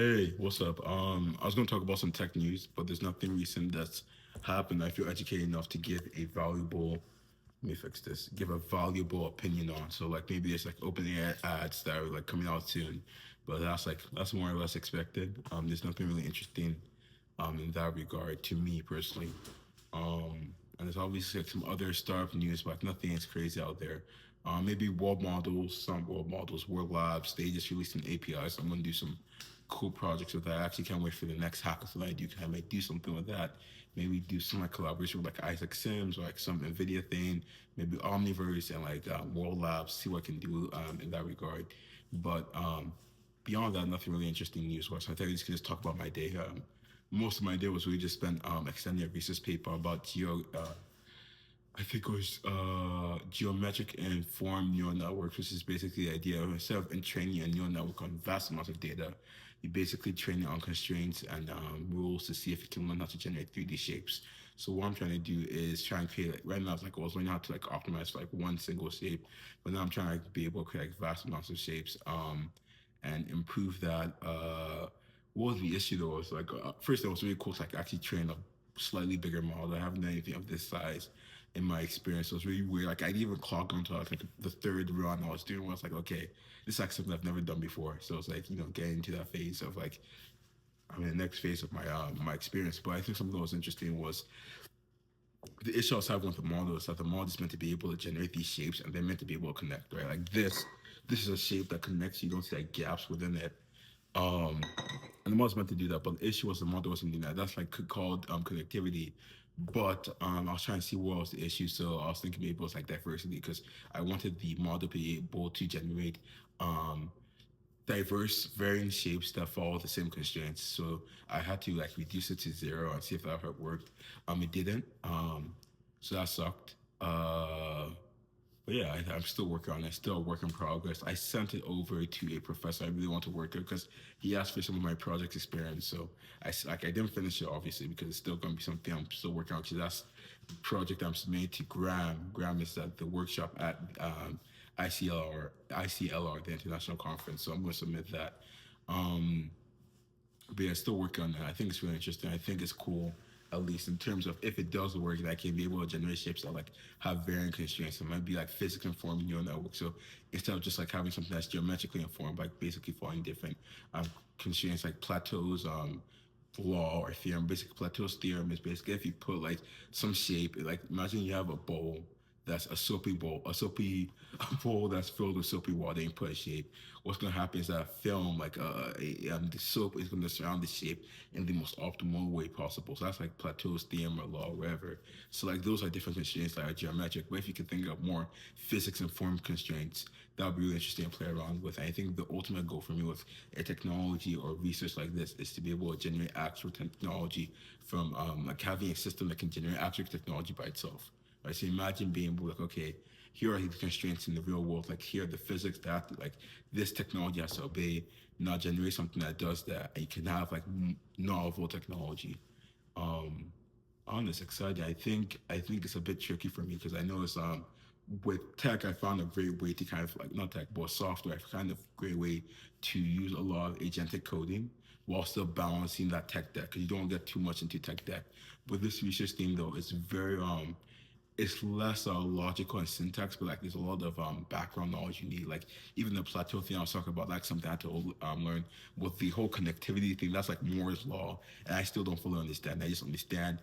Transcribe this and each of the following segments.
Hey, what's up? I was going to talk about some tech news, but there's nothing recent that's happened I feel educated enough to give a valuable, let me fix this, give a valuable opinion on. So like maybe there's like open air ads that are like coming out soon, but that's more or less expected. There's nothing really interesting in that regard to me personally. And there's obviously like some other startup news, but like nothing is crazy out there. Maybe world models, world labs, they just released an API. So I'm gonna do some cool projects with that. I actually can't wait for the next hackathon I do. Can I might do something with that? Maybe do some like collaboration with like Isaac Sims or like some NVIDIA thing, maybe Omniverse and like World Labs, see what I can do in that regard. But beyond that, nothing really interesting news wise. So I think I just can just talk about my day. Most of my day was really just spent extending a research paper about I think it was geometric informed neural networks, which is basically the idea of instead of training a neural network on vast amounts of data, you basically train it on constraints and rules to see if it can learn how to generate 3D shapes. So what I'm trying to do is try and create like right now it's like I was learning how to like optimize for like one single shape, but now I'm trying to be able to create like vast amounts of shapes and improve that. What was the issue though? Was like first it was really cool to like actually train a slightly bigger model. I haven't done anything of this size in my experience. It was really weird. Like I'd even clock onto like the third run I was doing was like, okay, this is like something I've never done before. So it's like, getting into that phase of like I'm in the next phase of my experience. But I think something that was interesting was the issue I was having with the model is that the model is meant to be able to generate these shapes and they're meant to be able to connect, right? Like this is a shape that connects. You don't see like gaps within it. Um, and the model was meant to do that, but the issue was the model wasn't doing that. That's like called connectivity. But I was trying to see what was the issue. So I was thinking maybe it was like diversity because I wanted the model to be able to generate um, diverse varying shapes that follow the same constraints. So I had to like reduce it to zero and see if that worked. It didn't. So that sucked. But yeah, I'm still working on it. Still a work in progress. I sent it over to a professor I really want to work with because he asked for some of my project experience. So I didn't finish it obviously because it's still going to be something I'm still working on because that's the project I'm submitting to Graham. Graham is at the workshop at ICLR, the international conference. So I'm going to submit that. Um, but yeah, still working on that. I think it's really interesting. I think it's cool, at least in terms of if it does work, that I can be able to generate shapes that like have varying constraints. It might be like physics informed neural network. So instead of just like having something that's geometrically informed, like basically following different constraints like Plato's law or theorem. Basically, Plato's theorem is basically if you put like some shape, like imagine you have a bowl that's a soapy bowl that's filled with soapy water and put a shape. What's gonna happen is that film, like the soap is gonna surround the shape in the most optimal way possible. So that's like Plato's theorem or law, or whatever. So like those are different constraints that are geometric. But if you can think of more physics informed constraints, that would be really interesting to play around with. And I think the ultimate goal for me with a technology or research like this is to be able to generate actual technology from like having a system that can generate actual technology by itself. Right? So imagine being able like, okay, here are the constraints in the real world. Like here are the physics that like this technology has to obey. Now generate something that does that, and you can have like novel technology. Um, on this excited. I think it's a bit tricky for me because I know it's with tech I found a great way to kind of like not tech but software I kind of great way to use a lot of agentic coding while still balancing that tech debt because you don't get too much into tech debt. With this research thing though, it's less logical and syntax, but like there's a lot of background knowledge you need. Like even the plateau thing I was talking about, like something I had to learn with the whole connectivity thing. That's like Moore's law, and I still don't fully understand. I just understand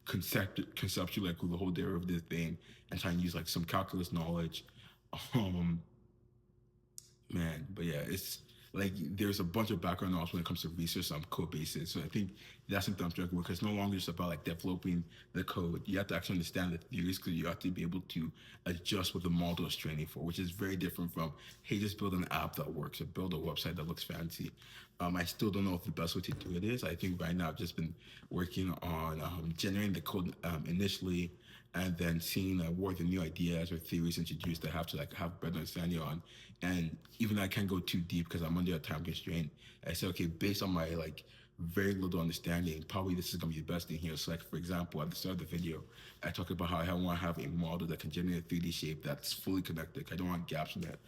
conceptually like the whole derivative thing, and trying to use like some calculus knowledge. Um, man, but yeah, it's like there's a bunch of background knowledge when it comes to research on code bases. So I think that's something I'm struggling with because it's no longer just about like developing the code. You have to actually understand the theories because you have to be able to adjust what the model is training for, which is very different from hey, just build an app that works or build a website that looks fancy. I still don't know if the best way to do it is. I think right now I've just been working on generating the code initially and then seeing what the new ideas or theories introduced that I have to like have better understanding on. And even though I can't go too deep because I'm under a time constraint, I said, okay, based on my like very little understanding, probably this is gonna be the best thing here. So like for example, at the start of the video, I talked about how I want to have a model that can generate a 3D shape that's fully connected. I don't want gaps in that.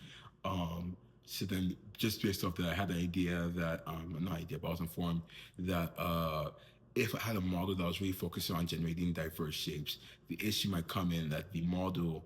Um, So then, just based off that, I had an idea that, not idea, but I was informed that if I had a model that was really focused on generating diverse shapes, the issue might come in that the model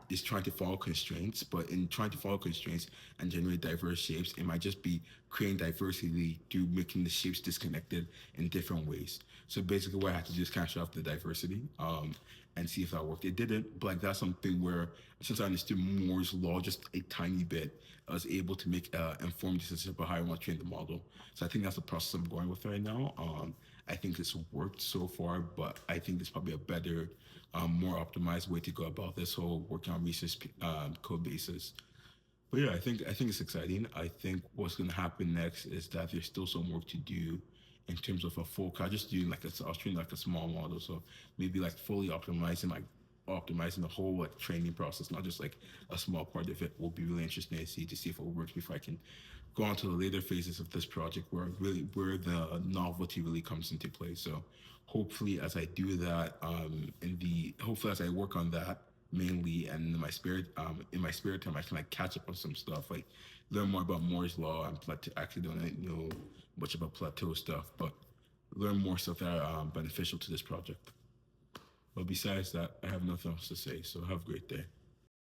is trying to follow constraints, but in trying to follow constraints and generate diverse shapes, it might just be creating diversity through making the shapes disconnected in different ways. So basically, what I had to do is kind of shut off the diversity and see if that worked. It didn't, but like that's something where since I understood Moore's law just a tiny bit, I was able to make informed decisions about how I want to train the model. So I think that's the process I'm going with right now. I think it's worked so far, but I think there's probably a better, more optimized way to go about this whole working on research code bases. But yeah, I think it's exciting. I think what's going to happen next is that there's still some work to do in terms of a full car. Just doing like I was training like a small model, so maybe like fully optimizing the whole like training process, not just like a small part of it. Will be really interesting to see if it works before I can go on to the later phases of this project where the novelty really comes into play. So hopefully as I do that, hopefully as I work on that mainly and in my spare time I can like catch up on some stuff, like learn more about Moore's law and plateau. Actually don't know much about plateau stuff, but learn more stuff that are beneficial to this project. But besides that, I have nothing else to say. So have a great day.